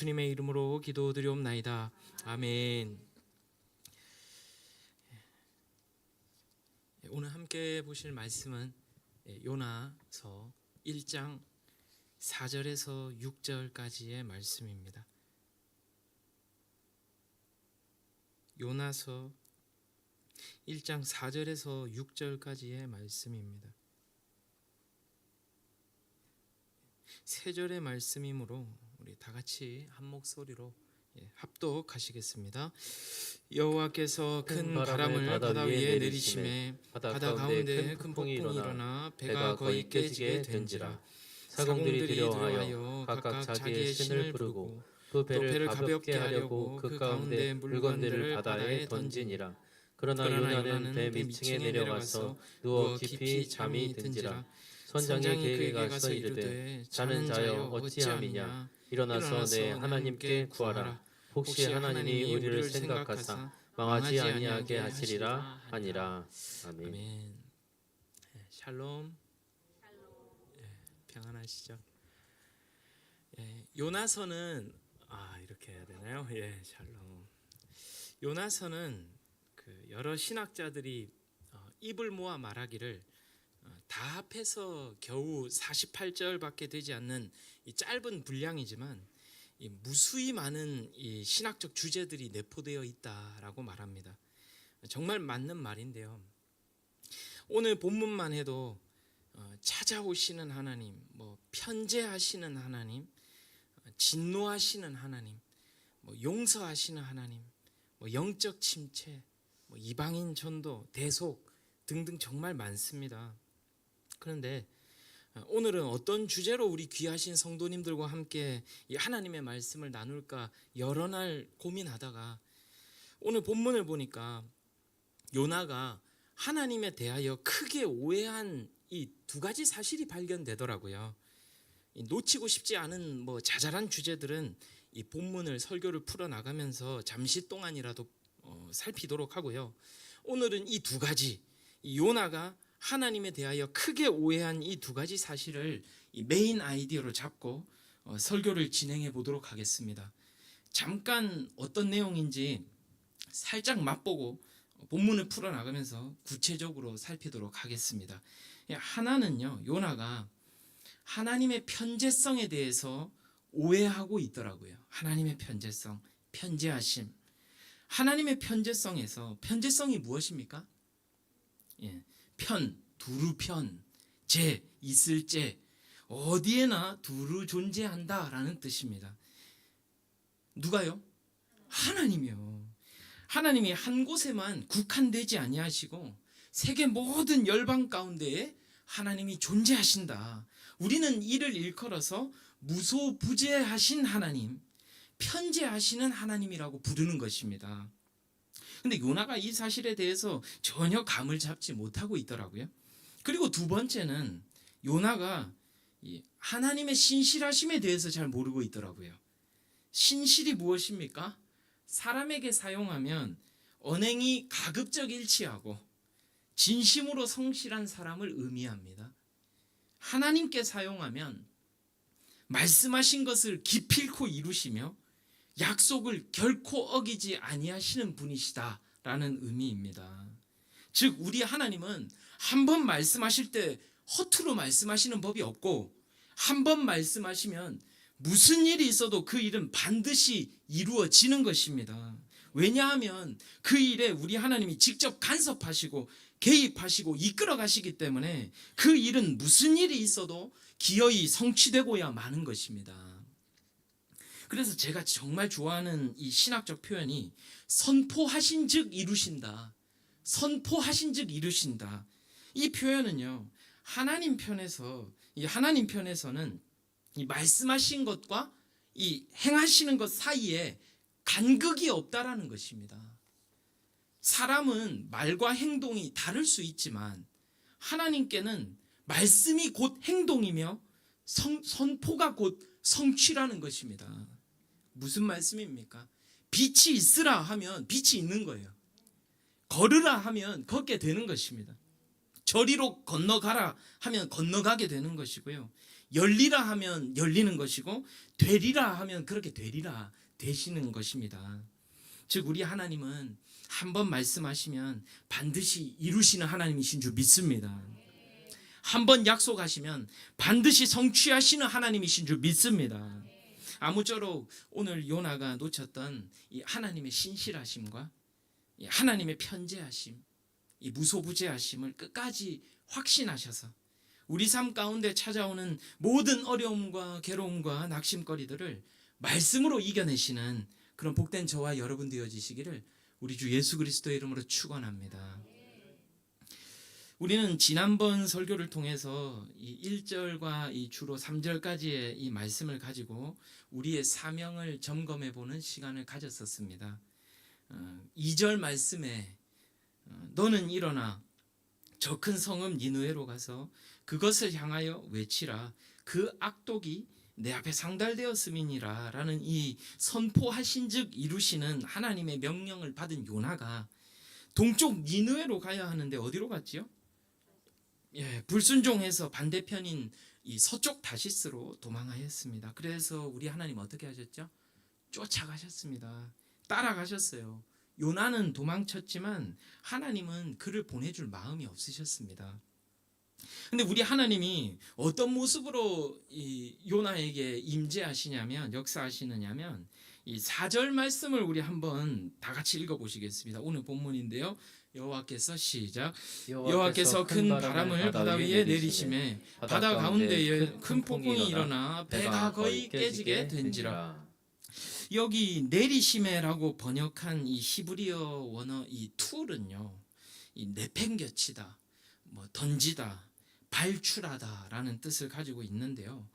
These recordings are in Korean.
주님의 이름으로 기도드리옵나이다. 아멘. 오늘 함께 보실 말씀은 요나서 1장 4절에서 6절까지의 말씀입니다. 요나서 1장 4절에서 6절까지의 말씀입니다. 세 절의 말씀이므로 우리 다 같이 한 목소리로 합독하시겠습니다. 여호와께서 큰 바람을 바다 위에 내리심에 바다 가운데 큰 폭풍이 일어나 배가 거의 깨지게 된지라. 사공들이 두려워하여 각각 자기의 신을 부르고 또 배를 가볍게 하려고 그 가운데 물건들을 바다에 던지니라. 그러나 요나는 배 밑층에 내려가서 누워 깊이 잠이 든지라. 선장이 그에게 가서 이르되 자는 자여 어찌함이냐. 일어나서 내 하나님께 구하라. 혹시 하나님이 우리를 생각하사 망하지 아니하게 하시리라 하니라. 아멘. 샬롬. 평안하시죠? 요나서는 이렇게 해야 되나요? 샬롬. 요나서는 여러 신학자들이 입을 모아 말하기를 다 합해서 겨우 48절밖에 되지 않는 이 짧은 분량이지만 이 무수히 많은 이 신학적 주제들이 내포되어 있다라고 말합니다. 정말 맞는 말인데요. 오늘 본문만 해도 찾아오시는 하나님, 편재하시는 하나님, 진노하시는 하나님, 용서하시는 하나님, 영적 침체, 이방인 전도, 대속 등등 정말 많습니다. 그런데 오늘은 어떤 주제로 우리 귀하신 성도님들과 함께 이 하나님의 말씀을 나눌까 여러 날 고민하다가 오늘 본문을 보니까 요나가 하나님에 대하여 크게 오해한 이 두 가지 사실이 발견되더라고요. 놓치고 싶지 않은 자잘한 주제들은 이 본문을 설교를 풀어나가면서 잠시 동안이라도 살피도록 하고요. 오늘은 이 두 가지, 이 요나가 하나님에 대하여 크게 오해한 이 두 가지 사실을 이 메인 아이디어로 잡고 설교를 진행해 보도록 하겠습니다. 잠깐 어떤 내용인지 살짝 맛보고 본문을 풀어나가면서 구체적으로 살피도록 하겠습니다. 하나는요, 요나가 하나님의 편재성에 대해서 오해하고 있더라고요. 하나님의 편재성, 편재하심. 하나님의 편재성에서 편재성이 무엇입니까? 편, 두루 편, 재, 있을 재, 어디에나 두루 존재한다라는 뜻입니다. 누가요? 하나님이요. 하나님이 한 곳에만 국한되지 아니하시고 세계 모든 열방 가운데에 하나님이 존재하신다. 우리는 이를 일컬어서 무소부재하신 하나님, 편재하시는 하나님이라고 부르는 것입니다. 근데 요나가 이 사실에 대해서 전혀 감을 잡지 못하고 있더라고요. 그리고 두 번째는 요나가 하나님의 신실하심에 대해서 잘 모르고 있더라고요. 신실이 무엇입니까? 사람에게 사용하면 언행이 가급적 일치하고 진심으로 성실한 사람을 의미합니다. 하나님께 사용하면 말씀하신 것을 기필코 이루시며 약속을 결코 어기지 아니하시는 분이시다라는 의미입니다. 즉 우리 하나님은 한 번 말씀하실 때 허투루 말씀하시는 법이 없고 한 번 말씀하시면 무슨 일이 있어도 그 일은 반드시 이루어지는 것입니다. 왜냐하면 그 일에 우리 하나님이 직접 간섭하시고 개입하시고 이끌어 가시기 때문에 그 일은 무슨 일이 있어도 기어이 성취되고야 마는 것입니다. 그래서 제가 정말 좋아하는 이 신학적 표현이 선포하신 즉 이루신다. 선포하신 즉 이루신다. 이 표현은요, 하나님 편에서는 이 말씀하신 것과 이 행하시는 것 사이에 간극이 없다라는 것입니다. 사람은 말과 행동이 다를 수 있지만 하나님께는 말씀이 곧 행동이며 선포가 곧 성취라는 것입니다. 무슨 말씀입니까? 빛이 있으라 하면 빛이 있는 거예요. 걸으라 하면 걷게 되는 것입니다. 저리로 건너가라 하면 건너가게 되는 것이고요. 열리라 하면 열리는 것이고 되리라 하면 그렇게 되리라 되시는 것입니다. 즉 우리 하나님은 한번 말씀하시면 반드시 이루시는 하나님이신 줄 믿습니다. 한번 약속하시면 반드시 성취하시는 하나님이신 줄 믿습니다. 아무쪼록 오늘 요나가 놓쳤던 이 하나님의 신실하심과 이 하나님의 편재하심, 이 무소부재하심을 끝까지 확신하셔서 우리 삶 가운데 찾아오는 모든 어려움과 괴로움과 낙심거리들을 말씀으로 이겨내시는 그런 복된 저와 여러분 되어지시기를 우리 주 예수 그리스도의 이름으로 축원합니다. 우리는 지난번 설교를 통해서 이 1절과 이 주로 3절까지의 이 말씀을 가지고 우리의 사명을 점검해 보는 시간을 가졌었습니다. 2절 말씀에 너는 일어나 저 큰 성읍 니느웨로 가서 그것을 향하여 외치라 그 악독이 내 앞에 상달되었음이니라 라는 이 선포하신 즉 이루시는 하나님의 명령을 받은 요나가 동쪽 니느웨로 가야 하는데 어디로 갔지요? 불순종해서 반대편인 이 서쪽 다시스로 도망하였습니다. 그래서 우리 하나님 어떻게 하셨죠? 쫓아가셨습니다. 따라가셨어요. 요나는 도망쳤지만 하나님은 그를 보내줄 마음이 없으셨습니다. 근데 우리 하나님이 어떤 모습으로 이 요나에게 임재하시냐면 역사하시느냐면 이 4절 말씀을 우리 한번 다 같이 읽어보시겠습니다. 오늘 본문인데요. 여호와께서 시작 여호와께서 큰 바람을 바다 위에 내리심에 바다 가운데에 큰 폭풍이 일어나 배가 거의 깨지게 된지라. 여기 내리심에라고 번역한 이 히브리어 원어 이 툴은요, 이 내팽겨치다, 뭐 던지다, 발출하다라는 뜻을 가지고 있는데요.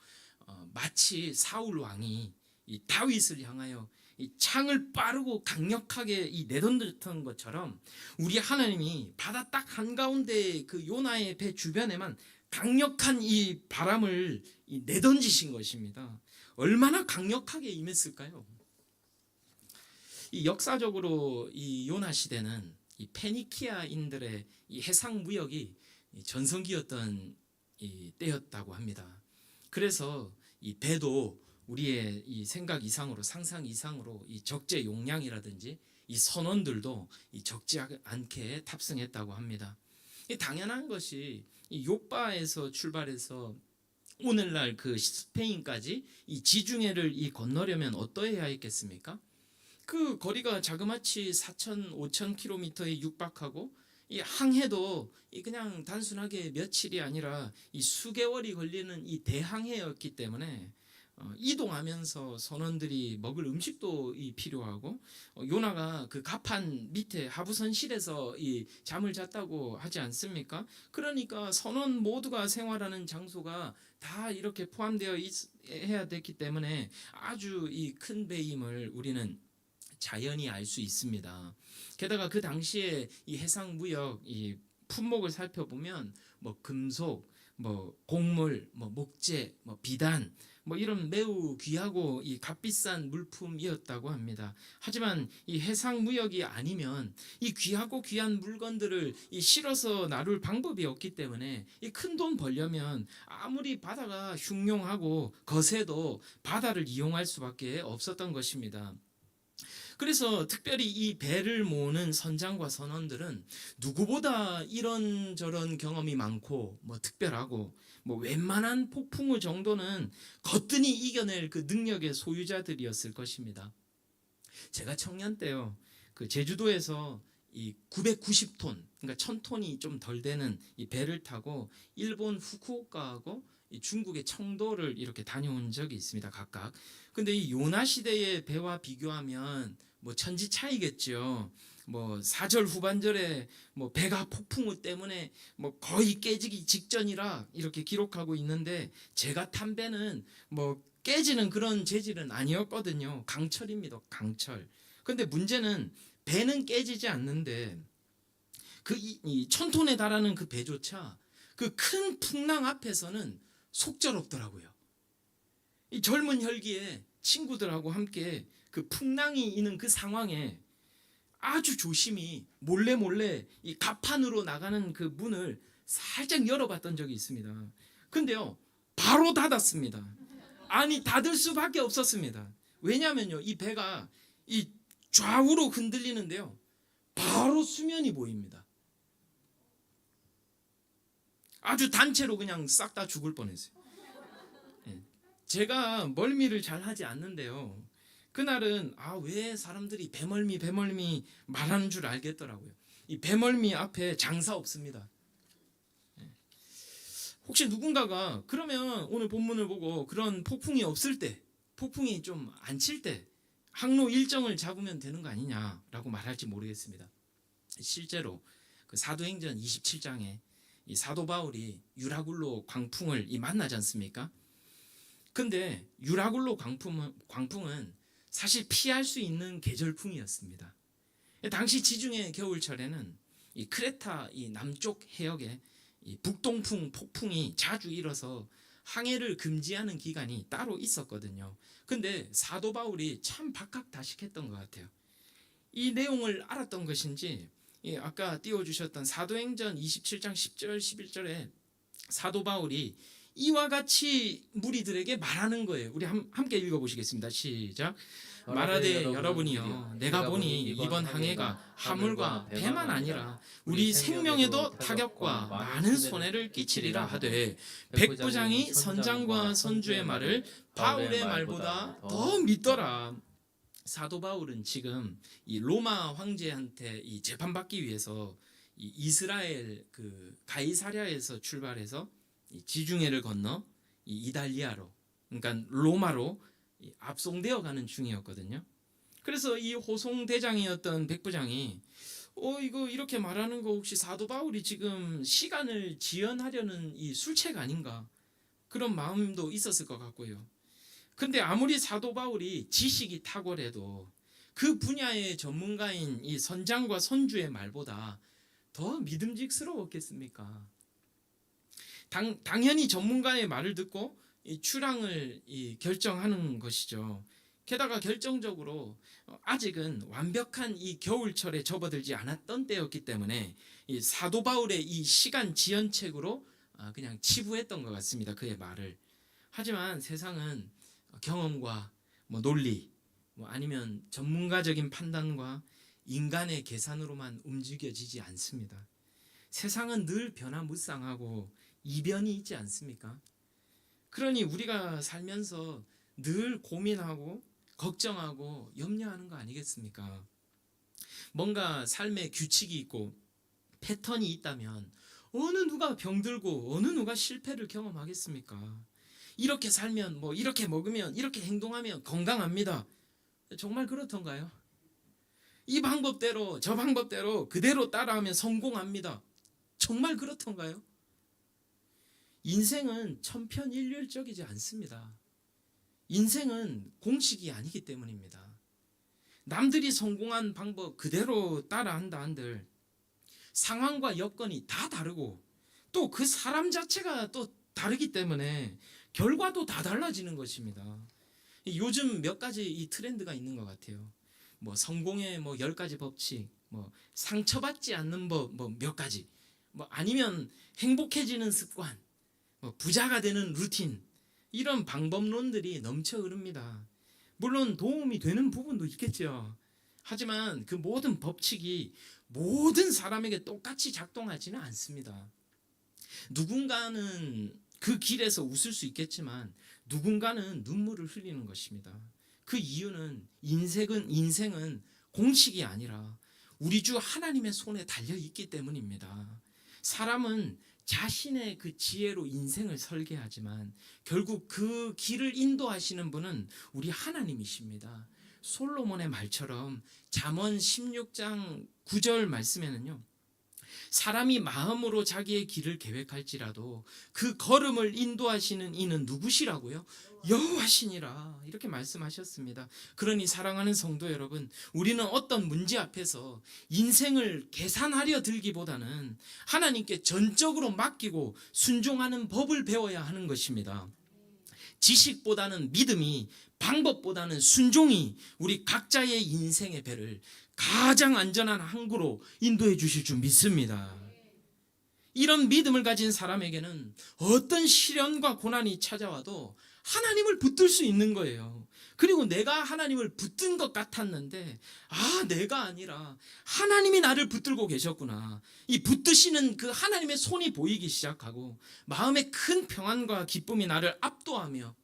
마치 사울 왕이 이 다윗을 향하여 이 창을 빠르고 강력하게 이 내던졌던 것처럼 우리 하나님이 바다 딱 한가운데 그 요나의 배 주변에만 강력한 이 바람을 이 내던지신 것입니다. 얼마나 강력하게 임했을까요? 이 역사적으로 이 요나 시대는 이 페니키아인들의 이 해상 무역이 전성기였던 이 때였다고 합니다. 그래서 이 배도 우리의 이 생각 이상으로 상상 이상으로 이 적재 용량이라든지 이 선원들도 이 적지 않게 탑승했다고 합니다. 이 당연한 것이 이 요바에서 출발해서 오늘날 그 스페인까지 이 지중해를 이 건너려면 어떠해야 했겠습니까? 그 거리가 자그마치 4,000, 5,000km에 육박하고 이 항해도 이 그냥 단순하게 며칠이 아니라 이 수개월이 걸리는 이 대항해였기 때문에 이동하면서 선원들이 먹을 음식도 이 필요하고 요나가 그 갑판 밑에 하부선실에서 이 잠을 잤다고 하지 않습니까? 그러니까 선원 모두가 생활하는 장소가 다 이렇게 포함되어 해야 됐기 때문에 아주 이 큰 배임을 우리는 자연히 알 수 있습니다. 게다가 그 당시에 이 해상 무역 이 품목을 살펴보면 뭐 금속, 뭐 곡물, 뭐 목재, 뭐 비단, 뭐 이런 매우 귀하고 이 값비싼 물품이었다고 합니다. 하지만 이 해상 무역이 아니면 이 귀하고 귀한 물건들을 이 실어서 나눌 방법이 없기 때문에 이 큰 돈 벌려면 아무리 바다가 흉흉하고 거세도 바다를 이용할 수밖에 없었던 것입니다. 그래서 특별히 이 배를 모으는 선장과 선원들은 누구보다 이런저런 경험이 많고 뭐 특별하고 뭐 웬만한 폭풍우 정도는 거뜬히 이겨낼 그 능력의 소유자들이었을 것입니다. 제가 청년 때요, 그 제주도에서 이 990톤, 그러니까 1000톤이 좀 덜 되는 이 배를 타고 일본 후쿠오카하고 이 중국의 청도를 이렇게 다녀온 적이 있습니다, 각각. 근데 이 요나 시대의 배와 비교하면 뭐 천지 차이겠죠. 뭐 4절 후반절에 뭐 배가 폭풍우 때문에 뭐 거의 깨지기 직전이라 이렇게 기록하고 있는데 제가 탄 배는 뭐 깨지는 그런 재질은 아니었거든요. 강철입니다, 강철. 근데 문제는 배는 깨지지 않는데 그 이 1000톤에 달하는 그 배조차 그 큰 풍랑 앞에서는 속절없더라고요. 이 젊은 혈기에 친구들하고 함께 그 풍랑이 있는 그 상황에 아주 조심히 몰래 이 갑판으로 나가는 그 문을 살짝 열어봤던 적이 있습니다. 근데요, 바로 닫았습니다. 아니 닫을 수밖에 없었습니다. 왜냐하면요, 이 배가 이 좌우로 흔들리는데요, 바로 수면이 보입니다. 아주 단체로 그냥 싹 다 죽을 뻔했어요. 제가 멀미를 잘 하지 않는데요, 그날은 왜 사람들이 배멀미 말하는 줄 알겠더라고요. 이 배멀미 앞에 장사 없습니다. 혹시 누군가가 그러면 오늘 본문을 보고 그런 폭풍이 없을 때, 폭풍이 좀 안 칠 때 항로 일정을 잡으면 되는 거 아니냐라고 말할지 모르겠습니다. 실제로 그 사도행전 27장에 이 사도 바울이 유라굴로 광풍을 만나지 않습니까? 근데 유라굴로 광풍은 사실 피할 수 있는 계절풍이었습니다. 당시 지중해 겨울철에는 이 크레타 이 남쪽 해역에 이 북동풍 폭풍이 자주 일어서 항해를 금지하는 기간이 따로 있었거든요. 근데 사도 바울이 참 박학다식했던 것 같아요. 이 내용을 알았던 것인지 아까 띄워주셨던 사도행전 27장 10절 11절에 사도 바울이 이와 같이 무리들에게 말하는 거예요. 우리 함께 읽어보시겠습니다. 시작. 말하되 여러분이여, 내가 보니 이번 항해가 화물과 배만 아니라 우리 생명에도 타격과 많은 손해를 끼치리라 하되, 백부장이 선장과 선주의 말을 바울의 말보다 더 믿더라. 사도 바울은 지금 이 로마 황제한테 이 재판받기 위해서 이 이스라엘 그 가이사랴에서 출발해서 이 지중해를 건너 이 이달리아로, 그러니까 로마로 압송되어 가는 중이었거든요. 그래서 이 호송 대장이었던 백부장이 이거 이렇게 말하는 거 혹시 사도 바울이 지금 시간을 지연하려는 이 술책 아닌가, 그런 마음도 있었을 것 같고요. 근데 아무리 사도 바울이 지식이 탁월해도 그 분야의 전문가인 이 선장과 선주의 말보다 더 믿음직스러웠겠습니까? 당연히 전문가의 말을 듣고 이 출항을 결정하는 것이죠. 게다가 결정적으로 아직은 완벽한 이 겨울철에 접어들지 않았던 때였기 때문에 이 사도 바울의 이 시간 지연책으로 그냥 치부했던 것 같습니다. 그의 말을. 하지만 세상은 경험과 논리, 아니면 전문가적인 판단과 인간의 계산으로만 움직여지지 않습니다. 세상은 늘 변화무쌍하고 이변이 있지 않습니까? 그러니 우리가 살면서 늘 고민하고 걱정하고 염려하는 거 아니겠습니까? 뭔가 삶의 규칙이 있고 패턴이 있다면 어느 누가 병들고 어느 누가 실패를 경험하겠습니까? 이렇게 살면 이렇게 먹으면 이렇게 행동하면 건강합니다. 정말 그렇던가요? 이 방법대로 저 방법대로 그대로 따라하면 성공합니다. 정말 그렇던가요? 인생은 천편일률적이지 않습니다. 인생은 공식이 아니기 때문입니다. 남들이 성공한 방법 그대로 따라한다 한들 상황과 여건이 다 다르고 또 그 사람 자체가 또 다르기 때문에 결과도 다 달라지는 것입니다. 요즘 몇 가지 이 트렌드가 있는 것 같아요. 성공의 10가지 법칙, 상처받지 않는 법 몇 가지, 아니면 행복해지는 습관, 부자가 되는 루틴, 이런 방법론들이 넘쳐 흐릅니다. 물론 도움이 되는 부분도 있겠죠. 하지만 그 모든 법칙이 모든 사람에게 똑같이 작동하지는 않습니다. 누군가는 그 길에서 웃을 수 있겠지만 누군가는 눈물을 흘리는 것입니다. 그 이유는 인생은 공식이 아니라 우리 주 하나님의 손에 달려 있기 때문입니다. 사람은 자신의 그 지혜로 인생을 설계하지만 결국 그 길을 인도하시는 분은 우리 하나님이십니다. 솔로몬의 말처럼 잠언 16장 9절 말씀에는요, 사람이 마음으로 자기의 길을 계획할지라도 그 걸음을 인도하시는 이는 누구시라고요? 여호와시니라, 이렇게 말씀하셨습니다. 그러니 사랑하는 성도 여러분, 우리는 어떤 문제 앞에서 인생을 계산하려 들기보다는 하나님께 전적으로 맡기고 순종하는 법을 배워야 하는 것입니다. 지식보다는 믿음이, 방법보다는 순종이 우리 각자의 인생의 배를 가장 안전한 항구로 인도해 주실 줄 믿습니다. 이런 믿음을 가진 사람에게는 어떤 시련과 고난이 찾아와도 하나님을 붙들 수 있는 거예요. 그리고 내가 하나님을 붙든 것 같았는데 내가 아니라 하나님이 나를 붙들고 계셨구나. 이 붙드시는 그 하나님의 손이 보이기 시작하고 마음에 큰 평안과 기쁨이 나를 압도하며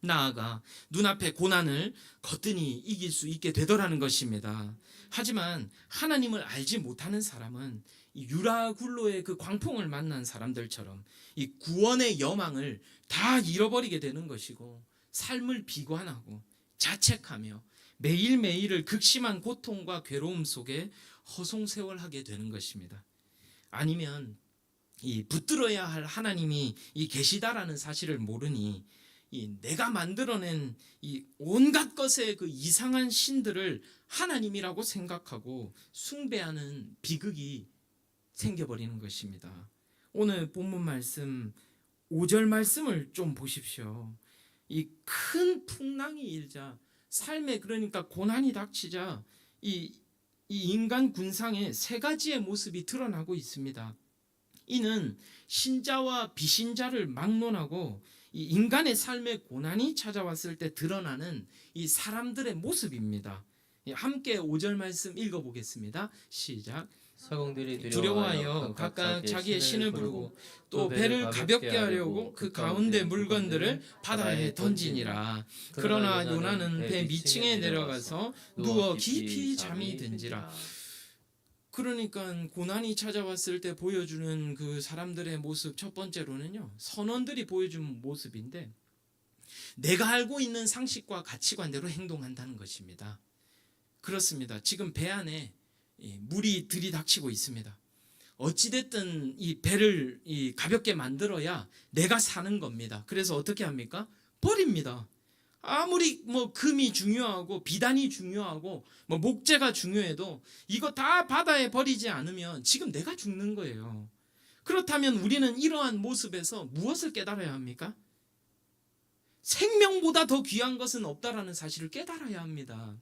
나아가 눈앞의 고난을 거뜬히 이길 수 있게 되더라는 것입니다. 하지만 하나님을 알지 못하는 사람은 이 유라굴로의 그 광풍을 만난 사람들처럼 이 구원의 여망을 다 잃어버리게 되는 것이고 삶을 비관하고 자책하며 매일매일을 극심한 고통과 괴로움 속에 허송세월하게 되는 것입니다. 아니면 이 붙들어야 할 하나님이 이 계시다라는 사실을 모르니 이 내가 만들어낸 이 온갖 것의 그 이상한 신들을 하나님이라고 생각하고 숭배하는 비극이 생겨버리는 것입니다. 오늘 본문 말씀 5절 말씀을 좀 보십시오. 이 큰 풍랑이 일자 삶에 그러니까 고난이 닥치자 이 인간 군상의 세 가지의 모습이 드러나고 있습니다. 이는 신자와 비신자를 막론하고 이 인간의 삶에 고난이 찾아왔을 때 드러나는 이 사람들의 모습입니다. 함께 5절 말씀 읽어보겠습니다. 시작. 서공들이 두려워하여 각각 자기의 신을 부르고 또 배를 가볍게 하려고 그 가운데 물건들을 바다에 던지니라. 그러나 요나는 배 밑층에 내려가서 누워 깊이 잠이 든지라. 그러니까 고난이 찾아왔을 때 보여주는 그 사람들의 모습, 첫 번째로는요, 선원들이 보여준 모습인데 내가 알고 있는 상식과 가치관대로 행동한다는 것입니다. 그렇습니다. 지금 배 안에 물이 들이닥치고 있습니다. 어찌됐든 이 배를 가볍게 만들어야 내가 사는 겁니다. 그래서 어떻게 합니까? 버립니다. 아무리 금이 중요하고 비단이 중요하고 목재가 중요해도 이거 다 바다에 버리지 않으면 지금 내가 죽는 거예요. 그렇다면 우리는 이러한 모습에서 무엇을 깨달아야 합니까? 생명보다 더 귀한 것은 없다라는 사실을 깨달아야 합니다.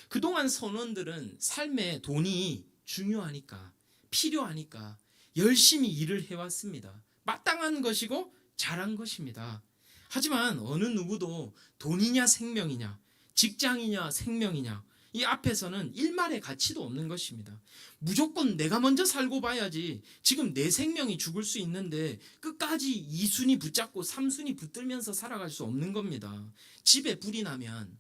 그동안 선원들은 삶에 돈이 중요하니까 필요하니까 열심히 일을 해왔습니다. 마땅한 것이고 잘한 것입니다. 하지만 어느 누구도 돈이냐 생명이냐 직장이냐 생명이냐 이 앞에서는 일말의 가치도 없는 것입니다. 무조건 내가 먼저 살고 봐야지 지금 내 생명이 죽을 수 있는데 끝까지 2순위 붙잡고 3순위 붙들면서 살아갈 수 없는 겁니다. 집에 불이 나면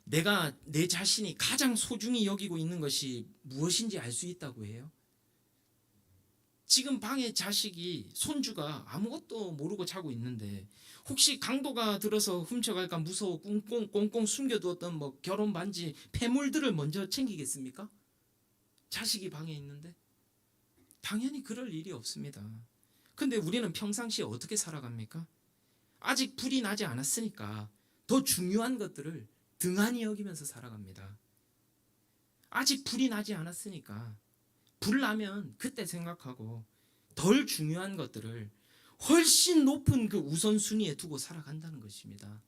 내가 내 자신이 가장 소중히 여기고 있는 것이 무엇인지 알 수 있다고 해요? 지금 방에 자식이 손주가 아무것도 모르고 자고 있는데 혹시 강도가 들어서 훔쳐갈까 무서워 꽁꽁 숨겨두었던 결혼 반지 폐물들을 먼저 챙기겠습니까? 자식이 방에 있는데 당연히 그럴 일이 없습니다. 근데 우리는 평상시에 어떻게 살아갑니까? 아직 불이 나지 않았으니까 더 중요한 것들을 등한히 여기면서 살아갑니다. 아직 불이 나지 않았으니까 불 나면 그때 생각하고 덜 중요한 것들을 훨씬 높은 그 우선순위에 두고 살아간다는 것입니다.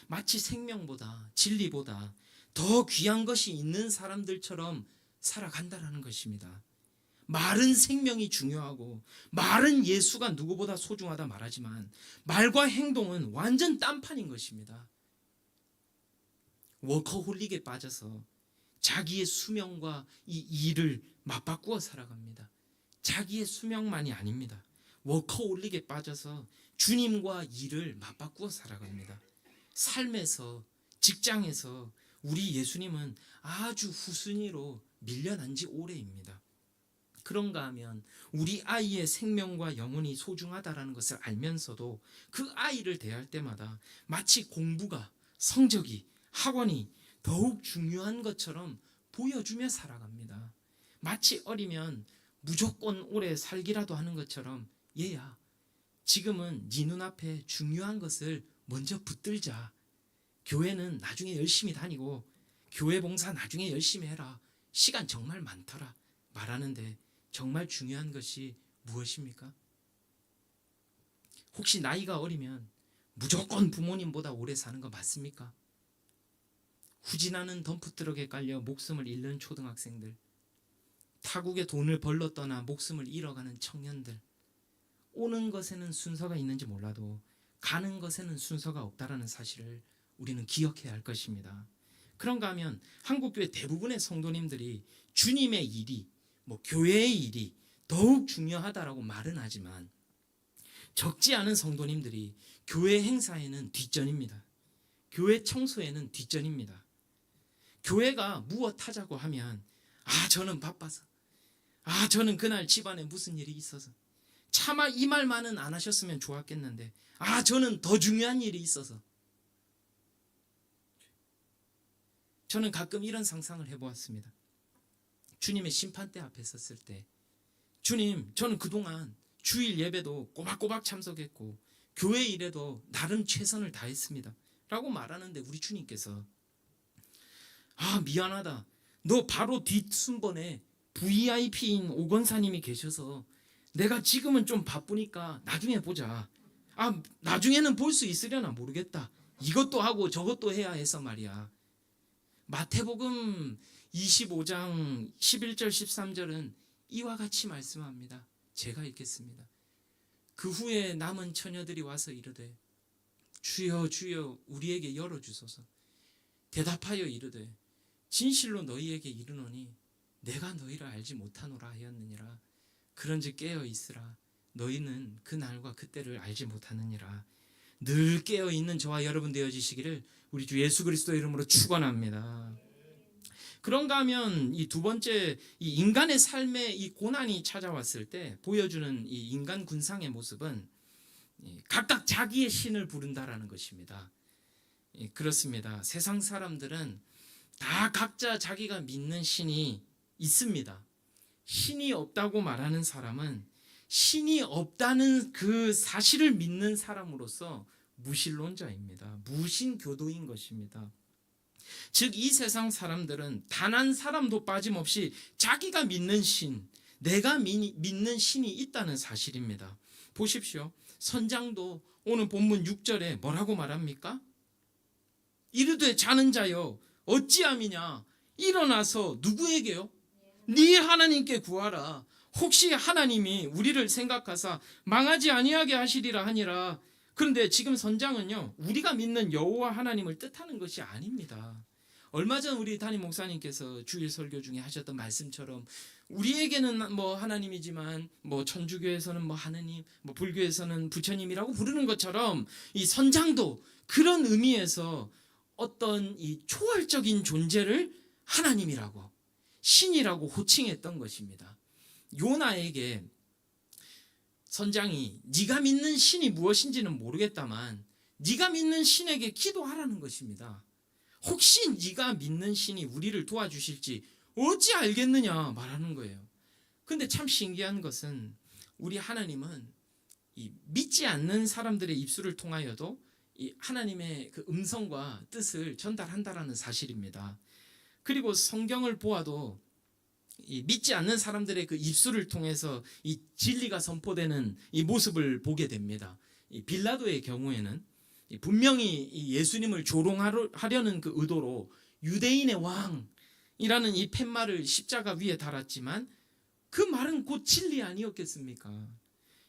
마치 생명보다 진리보다 더 귀한 것이 있는 사람들처럼 살아간다는 것입니다. 말은 생명이 중요하고 말은 예수가 누구보다 소중하다 말하지만 말과 행동은 완전 딴판인 것입니다. 워커홀릭에 빠져서 자기의 수명과 이 일을 맞바꾸어 살아갑니다. 자기의 수명만이 아닙니다. 워커홀릭에 빠져서 주님과 일을 맞바꾸어 살아갑니다. 삶에서 직장에서 우리 예수님은 아주 후순위로 밀려난 지 오래입니다. 그런가 하면 우리 아이의 생명과 영혼이 소중하다는 것을 알면서도 그 아이를 대할 때마다 마치 공부가 성적이 학원이 더욱 중요한 것처럼 보여주며 살아갑니다. 마치 어리면 무조건 오래 살기라도 하는 것처럼 얘야 지금은 네 눈앞에 중요한 것을 먼저 붙들자. 교회는 나중에 열심히 다니고 교회 봉사 나중에 열심히 해라. 시간 정말 많더라 말하는데 정말 중요한 것이 무엇입니까? 혹시 나이가 어리면 무조건 부모님보다 오래 사는 거 맞습니까? 후진하는 덤프트럭에 깔려 목숨을 잃는 초등학생들, 타국에 돈을 벌러 떠나 목숨을 잃어가는 청년들, 오는 것에는 순서가 있는지 몰라도 가는 것에는 순서가 없다라는 사실을 우리는 기억해야 할 것입니다. 그런가 하면 한국교회 대부분의 성도님들이 주님의 일이, 교회의 일이 더욱 중요하다라고 말은 하지만 적지 않은 성도님들이 교회 행사에는 뒷전입니다. 교회 청소에는 뒷전입니다. 교회가 무엇 하자고 하면 저는 바빠서, 저는 그날 집안에 무슨 일이 있어서, 차마 이 말만은 안 하셨으면 좋았겠는데, 저는 더 중요한 일이 있어서. 저는 가끔 이런 상상을 해보았습니다. 주님의 심판대 앞에 섰을 때, 주님, 저는 그동안 주일 예배도 꼬박꼬박 참석했고 교회 일에도 나름 최선을 다했습니다 라고 말하는데, 우리 주님께서 미안하다, 너 바로 뒷순번에 VIP인 오건사님이 계셔서 내가 지금은 좀 바쁘니까 나중에 보자. 나중에는 볼 수 있으려나 모르겠다. 이것도 하고 저것도 해야 해서 말이야. 마태복음 25장 11절 13절은 이와 같이 말씀합니다. 제가 읽겠습니다. 그 후에 남은 처녀들이 와서 이르되 주여 주여 우리에게 열어주소서. 대답하여 이르되 진실로 너희에게 이르노니 내가 너희를 알지 못하노라 하였느니라. 그런즉 깨어 있으라. 너희는 그 날과 그때를 알지 못하느니라. 늘 깨어 있는 저와 여러분 되어지시기를 우리 주 예수 그리스도의 이름으로 축원합니다. 그런가 하면 이 두 번째, 이 인간의 삶에 이 고난이 찾아왔을 때 보여주는 이 인간 군상의 모습은 각각 자기의 신을 부른다라는 것입니다. 그렇습니다. 세상 사람들은 다 각자 자기가 믿는 신이 있습니다. 신이 없다고 말하는 사람은 신이 없다는 그 사실을 믿는 사람으로서 무신론자입니다. 무신교도인 것입니다. 즉 이 세상 사람들은 단 한 사람도 빠짐없이 자기가 믿는 신, 내가 믿는 신이 있다는 사실입니다. 보십시오. 선장도 오늘 본문 6절에 뭐라고 말합니까? 이르되 자는 자여 어찌함이냐, 일어나서 누구에게요? 네 하나님께 구하라. 혹시 하나님이 우리를 생각하사 망하지 아니하게 하시리라 하니라. 그런데 지금 선장은요, 우리가 믿는 여호와 하나님을 뜻하는 것이 아닙니다. 얼마 전 우리 담임 목사님께서 주일 설교 중에 하셨던 말씀처럼 우리에게는 하나님이지만 천주교에서는 하느님, 불교에서는 부처님이라고 부르는 것처럼 이 선장도 그런 의미에서 어떤 이 초월적인 존재를 하나님이라고, 신이라고 호칭했던 것입니다. 요나에게 선장이 네가 믿는 신이 무엇인지는 모르겠다만 네가 믿는 신에게 기도하라는 것입니다. 혹시 네가 믿는 신이 우리를 도와주실지 어찌 알겠느냐 말하는 거예요. 근데 참 신기한 것은 우리 하나님은 이 믿지 않는 사람들의 입술을 통하여도 이 하나님의 그 음성과 뜻을 전달한다라는 사실입니다. 그리고 성경을 보아도 이 믿지 않는 사람들의 그 입술을 통해서 이 진리가 선포되는 이 모습을 보게 됩니다. 이 빌라도의 경우에는 분명히 이 예수님을 조롱하려는 그 의도로 유대인의 왕이라는 이 팻말을 십자가 위에 달았지만 그 말은 곧 진리 아니었겠습니까?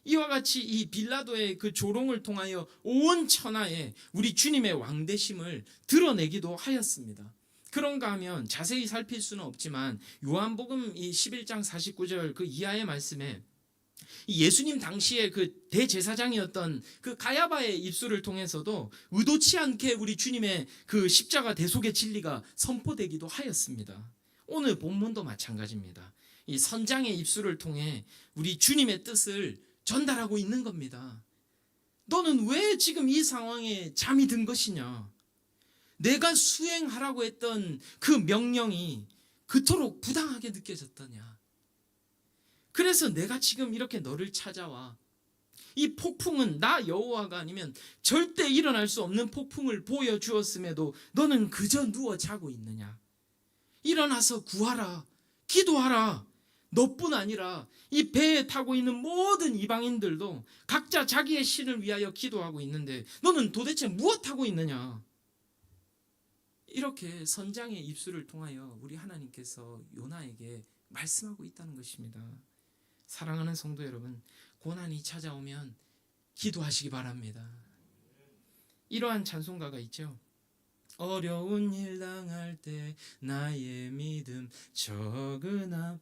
이와 같이 이 빌라도의 그 조롱을 통하여 온 천하에 우리 주님의 왕되심을 드러내기도 하였습니다. 그런가 하면 자세히 살필 수는 없지만 요한복음 이 11장 49절 그 이하의 말씀에 예수님 당시에 그 대제사장이었던 그 가야바의 입술을 통해서도 의도치 않게 우리 주님의 그 십자가 대속의 진리가 선포되기도 하였습니다. 오늘 본문도 마찬가지입니다. 이 선장의 입술을 통해 우리 주님의 뜻을 전달하고 있는 겁니다. 너는 왜 지금 이 상황에 잠이 든 것이냐? 내가 수행하라고 했던 그 명령이 그토록 부당하게 느껴졌더냐? 그래서 내가 지금 이렇게 너를 찾아와 이 폭풍은 나 여호와가 아니면 절대 일어날 수 없는 폭풍을 보여주었음에도 너는 그저 누워 자고 있느냐? 일어나서 구하라, 기도하라. 너뿐 아니라 이 배에 타고 있는 모든 이방인들도 각자 자기의 신을 위하여 기도하고 있는데 너는 도대체 무엇하고 있느냐? 이렇게 선장의 입술을 통하여 우리 하나님께서 요나에게 말씀하고 있다는 것입니다. 사랑하는 성도 여러분, 고난이 찾아오면 기도하시기 바랍니다. 이러한 찬송가가 있죠. 어려운 일 당할 때 나의 믿음 적으나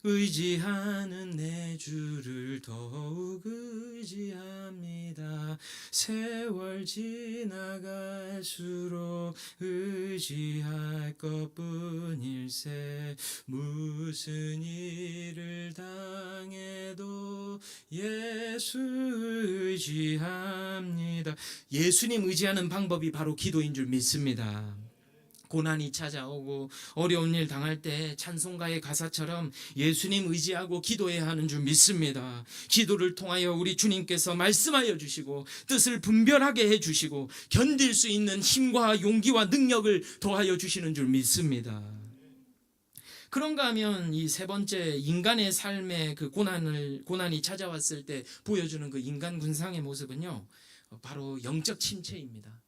의지하는 내 주를 더욱 의지합니다. 세월 지나갈수록 의지할 것뿐일세. 무슨 일을 당해도 예수 의지합니다. 예수님 의지하는 방법이 바로 기도인 줄 믿습니다. 고난이 찾아오고 어려운 일 당할 때 찬송가의 가사처럼 예수님 의지하고 기도해야 하는 줄 믿습니다. 기도를 통하여 우리 주님께서 말씀하여 주시고 뜻을 분별하게 해주시고 견딜 수 있는 힘과 용기와 능력을 더하여 주시는 줄 믿습니다. 그런가 하면 이 세 번째, 인간의 삶에 그 고난이 찾아왔을 때 보여주는 그 인간 군상의 모습은요, 바로 영적 침체입니다.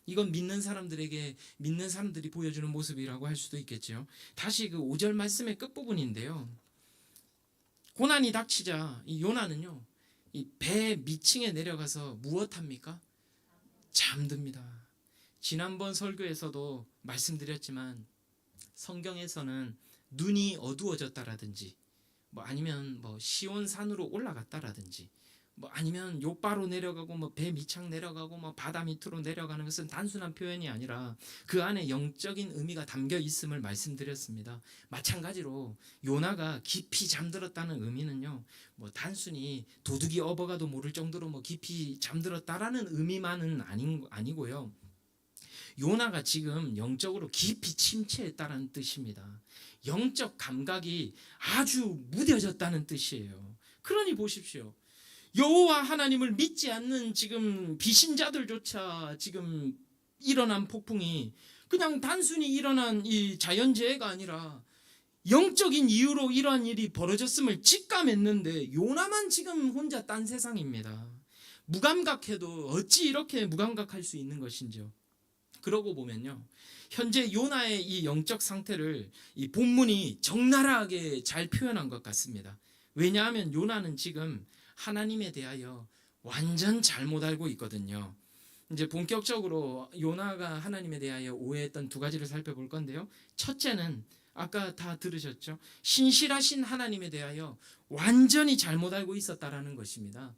이건 믿는 사람들이 보여주는 모습이라고 할 수도 있겠죠. 다시 그 5절 말씀의 끝부분인데요. 고난이 닥치자 이 요나는요, 이 배 밑층에 내려가서 무엇합니까? 잠듭니다. 지난번 설교에서도 말씀드렸지만 성경에서는 눈이 어두워졌다라든지 아니면 시온산으로 올라갔다라든지 아니면 요바로 내려가고 배 밑창 내려가고 바다 밑으로 내려가는 것은 단순한 표현이 아니라 그 안에 영적인 의미가 담겨 있음을 말씀드렸습니다. 마찬가지로 요나가 깊이 잠들었다는 의미는요, 단순히 도둑이 업어가도 모를 정도로 깊이 잠들었다라는 의미만은 아니고요. 요나가 지금 영적으로 깊이 침체했다는 뜻입니다. 영적 감각이 아주 무뎌졌다는 뜻이에요. 그러니 보십시오. 여호와 하나님을 믿지 않는 지금 비신자들조차 지금 일어난 폭풍이 그냥 단순히 일어난 이 자연재해가 아니라 영적인 이유로 이러한 일이 벌어졌음을 직감했는데 요나만 지금 혼자 딴 세상입니다. 무감각해도 어찌 이렇게 무감각할 수 있는 것인지요. 그러고 보면요, 현재 요나의 이 영적 상태를 이 본문이 적나라하게 잘 표현한 것 같습니다. 왜냐하면 요나는 지금 하나님에 대하여 완전 잘못 알고 있거든요. 이제 본격적으로 요나가 하나님에 대하여 오해했던 두 가지를 살펴볼 건데요. 첫째는 아까 다 들으셨죠? 신실하신 하나님에 대하여 완전히 잘못 알고 있었다라는 것입니다.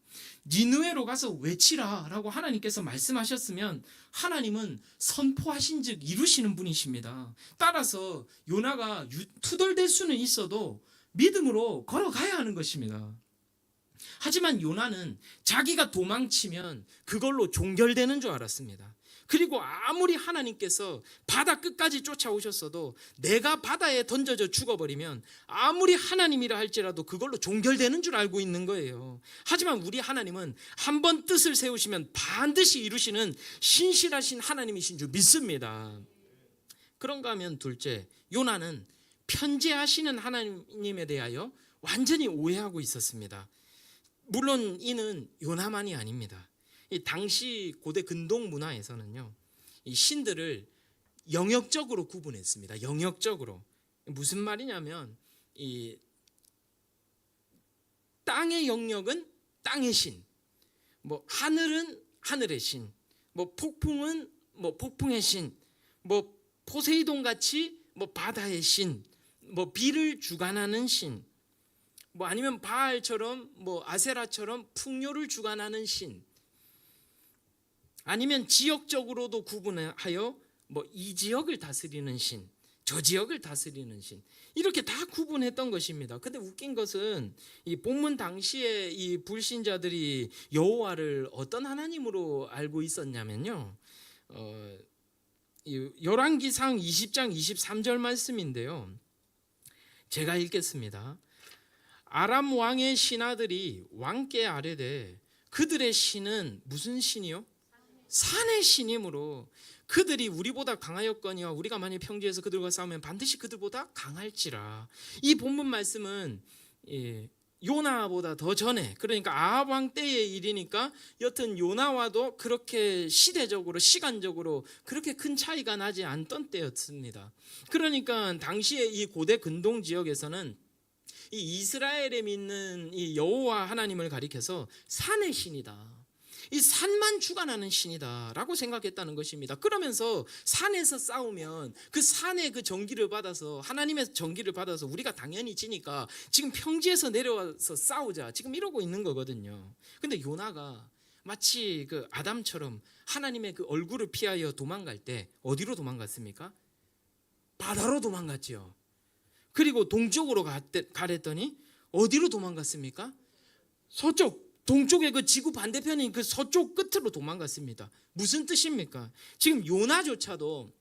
니느웨로 가서 외치라라고 하나님께서 말씀하셨으면 하나님은 선포하신 즉 이루시는 분이십니다. 따라서 요나가 투덜댈 수는 있어도 믿음으로 걸어가야 하는 것입니다. 하지만 요나는 자기가 도망치면 그걸로 종결되는 줄 알았습니다. 그리고 아무리 하나님께서 바다 끝까지 쫓아오셨어도 내가 바다에 던져져 죽어버리면 아무리 하나님이라 할지라도 그걸로 종결되는 줄 알고 있는 거예요. 하지만 우리 하나님은 한번 뜻을 세우시면 반드시 이루시는 신실하신 하나님이신 줄 믿습니다. 그런가 하면 둘째, 요나는 편재하시는 하나님에 대하여 완전히 오해하고 있었습니다. 물론 이는 요나만이 아닙니다. 이 당시 고대 근동 문화에서는요, 이 신들을 영역적으로 구분했습니다. 영역적으로. 무슨 말이냐면 이 땅의 영역은 땅의 신, 하늘은 하늘의 신, 폭풍은 폭풍의 신, 포세이돈 같이 바다의 신, 비를 주관하는 신, 아니면 바알처럼 아세라처럼 풍요를 주관하는 신, 아니면 지역적으로도 구분하여 이 지역을 다스리는 신, 저 지역을 다스리는 신, 이렇게 다 구분했던 것입니다. 근데 웃긴 것은 이 본문 당시에 이 불신자들이 여호와를 어떤 하나님으로 알고 있었냐면요, 열왕기상 20장 23절 말씀인데요, 제가 읽겠습니다. 아람 왕의 신하들이 왕께 아뢰되 그들의 신은 무슨 신이요? 산의 신이므로 그들이 우리보다 강하였거니와 우리가 만일 평지에서 그들과 싸우면 반드시 그들보다 강할지라. 이 본문 말씀은 요나보다 더 전에, 그러니까 아합 왕 때의 일이니까 여튼 요나와도 그렇게 시대적으로 시간적으로 그렇게 큰 차이가 나지 않던 때였습니다. 그러니까 당시에 이 고대 근동 지역에서는 이 이스라엘에 믿는 이 여호와 하나님을 가리켜서 산의 신이다, 이 산만 주관하는 신이다라고 생각했다는 것입니다. 그러면서 산에서 싸우면 그 산의 그 전기를 받아서, 하나님의 전기를 받아서 우리가 당연히 지니까 지금 평지에서 내려와서 싸우자, 지금 이러고 있는 거거든요. 근데 요나가 마치 그 아담처럼 하나님의 그 얼굴을 피하여 도망갈 때 어디로 도망갔습니까? 바다로 도망갔지요. 그리고 동쪽으로 가랬더니 어디로 도망갔습니까? 서쪽, 동쪽의 그 지구 반대편인 그 서쪽 끝으로 도망갔습니다. 무슨 뜻입니까? 지금 요나조차도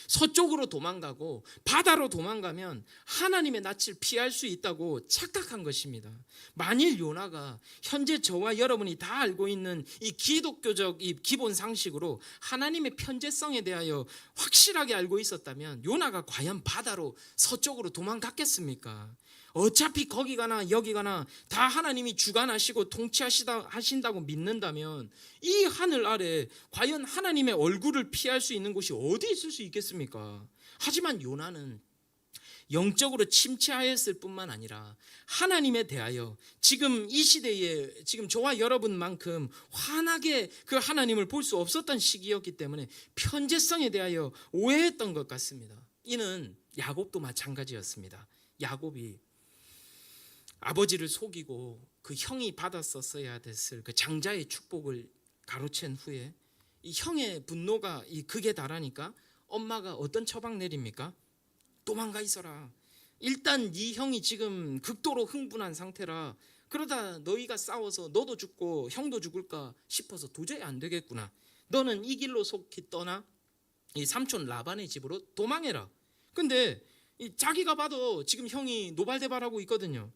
서쪽으로 도망가고 바다로 도망가면 하나님의 낯을 피할 수 있다고 착각한 것입니다. 만일 요나가 현재 저와 여러분이 다 알고 있는 이 기독교적 이 기본 상식으로 하나님의 편재성에 대하여 확실하게 알고 있었다면 요나가 과연 바다로 서쪽으로 도망갔겠습니까? 어차피 거기 가나 여기 가나 다 하나님이 주관하시고 통치하신다고 믿는다면 이 하늘 아래 과연 하나님의 얼굴을 피할 수 있는 곳이 어디 있을 수 있겠습니까? 하지만 요나는 영적으로 침체하였을 뿐만 아니라 하나님에 대하여 지금 이 시대에 지금 저와 여러분만큼 환하게 그 하나님을 볼 수 없었던 시기였기 때문에 편재성에 대하여 오해했던 것 같습니다. 이는 야곱도 마찬가지였습니다. 야곱이 아버지를 속이고 그 형이 받았었어야 됐을 그 장자의 축복을 가로챈 후에 이 형의 분노가 이 극에 달하니까 엄마가 어떤 처방 내립니까? 도망가 있어라. 일단 네 형이 지금 극도로 흥분한 상태라, 그러다 너희가 싸워서 너도 죽고 형도 죽을까 싶어서 도저히 안 되겠구나. 너는 이 길로 속히 떠나 이 삼촌 라반의 집으로 도망해라. 근데 자기가 봐도 지금 형이 노발대발하고 있거든요.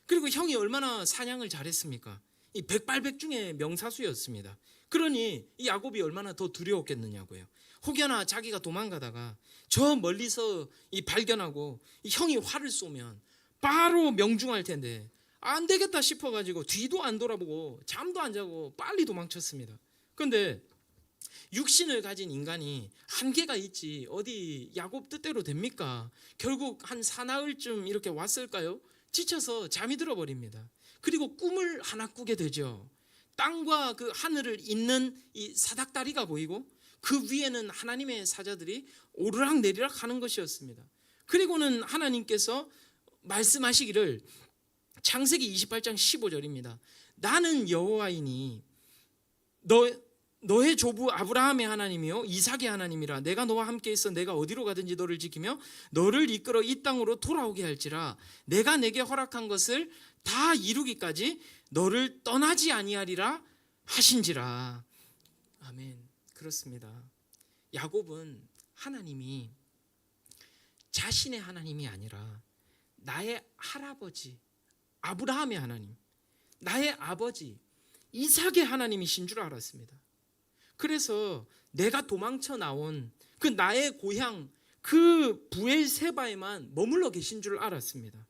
그리고 형이 얼마나 사냥을 잘했습니까? 이 백발백중의 명사수였습니다. 그러니 이 야곱이 얼마나 더 두려웠겠느냐고요. 혹여나 자기가 도망가다가 저 멀리서 이 발견하고 이 형이 활을 쏘면 바로 명중할 텐데 안 되겠다 싶어가지고 뒤도 안 돌아보고 잠도 안 자고 빨리 도망쳤습니다. 그런데 육신을 가진 인간이 한계가 있지 어디 야곱 뜻대로 됩니까? 결국 한 사나흘쯤 이렇게 왔을까요? 지쳐서 잠이 들어버립니다. 그리고 꿈을 하나 꾸게 되죠. 땅과 그 하늘을 잇는 이 사닥다리가 보이고 그 위에는 하나님의 사자들이 오르락 내리락 하는 것이었습니다. 그리고는 하나님께서 말씀하시기를, 창세기 28장 15절입니다. 나는 여호와이니 너의 조부 아브라함의 하나님이요 이삭의 하나님이라. 내가 너와 함께 있어 내가 어디로 가든지 너를 지키며 너를 이끌어 이 땅으로 돌아오게 할지라. 내가 내게 허락한 것을 다 이루기까지 너를 떠나지 아니하리라 하신지라. 아멘. 그렇습니다. 야곱은 하나님이 자신의 하나님이 아니라 나의 할아버지 아브라함의 하나님, 나의 아버지 이삭의 하나님이신 줄 알았습니다. 그래서 내가 도망쳐 나온 그 나의 고향 그 부엘세바에만 머물러 계신 줄 알았습니다.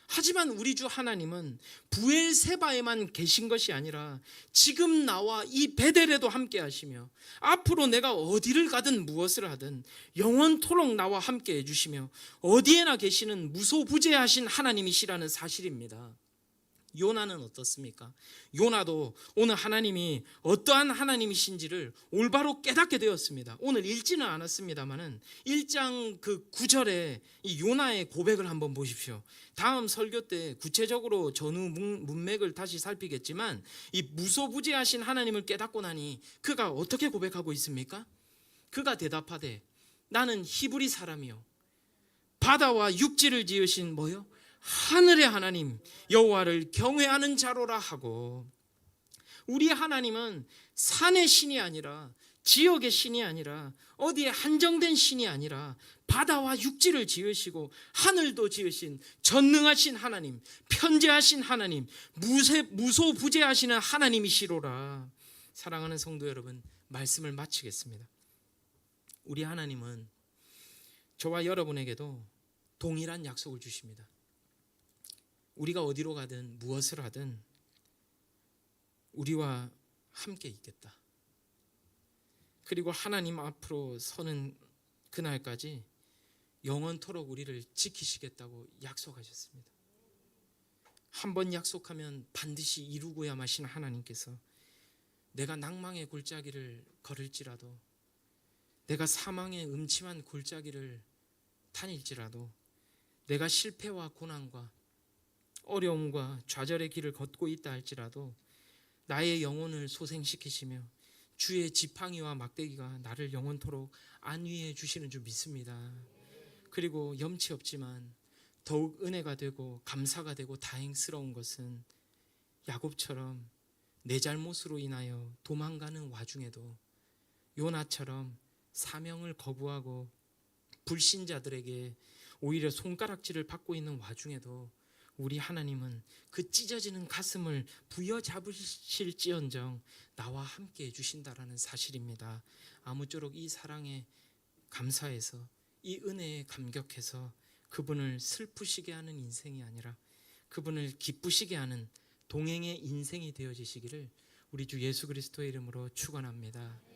하지만 우리 주 하나님은 부엘세바에만 계신 것이 아니라 지금 나와 이 베델에도 함께 하시며 앞으로 내가 어디를 가든 무엇을 하든 영원토록 나와 함께 해주시며 어디에나 계시는 무소부재하신 하나님이시라는 사실입니다. 요나는 어떻습니까? 요나도 오늘 하나님이 어떠한 하나님이신지를 올바로 깨닫게 되었습니다. 오늘 읽지는 않았습니다만은 1장 그 9절에 이 요나의 고백을 한번 보십시오. 다음 설교 때 구체적으로 전후 문맥을 다시 살피겠지만 이 무소부재하신 하나님을 깨닫고 나니 그가 어떻게 고백하고 있습니까? 그가 대답하되 나는 히브리 사람이요 바다와 육지를 지으신 뭐요? 하늘의 하나님 여호와를 경외하는 자로라 하고, 우리의 하나님은 산의 신이 아니라 지역의 신이 아니라 어디에 한정된 신이 아니라 바다와 육지를 지으시고 하늘도 지으신 전능하신 하나님, 편재하신 하나님, 무소부재하시는 하나님이시로라. 사랑하는 성도 여러분, 말씀을 마치겠습니다. 우리 하나님은 저와 여러분에게도 동일한 약속을 주십니다. 우리가 어디로 가든 무엇을 하든 우리와 함께 있겠다. 그리고 하나님 앞으로 서는 그날까지 영원토록 우리를 지키시겠다고 약속하셨습니다. 한번 약속하면 반드시 이루고야 마신 하나님께서 내가 낭망의 골짜기를 걸을지라도, 내가 사망의 음침한 골짜기를 다닐지라도, 내가 실패와 고난과 어려움과 좌절의 길을 걷고 있다 할지라도 나의 영혼을 소생시키시며 주의 지팡이와 막대기가 나를 영원토록 안위해 주시는 줄 믿습니다. 그리고 염치 없지만 더욱 은혜가 되고 감사가 되고 다행스러운 것은 야곱처럼 내 잘못으로 인하여 도망가는 와중에도 요나처럼 사명을 거부하고 불신자들에게 오히려 손가락질을 받고 있는 와중에도 우리 하나님은 그 찢어지는 가슴을 부여잡으실지언정 나와 함께 해주신다라는 사실입니다. 아무쪼록 이 사랑에 감사해서, 이 은혜에 감격해서 그분을 슬프시게 하는 인생이 아니라 그분을 기쁘시게 하는 동행의 인생이 되어지시기를 우리 주 예수 그리스도의 이름으로 축원합니다.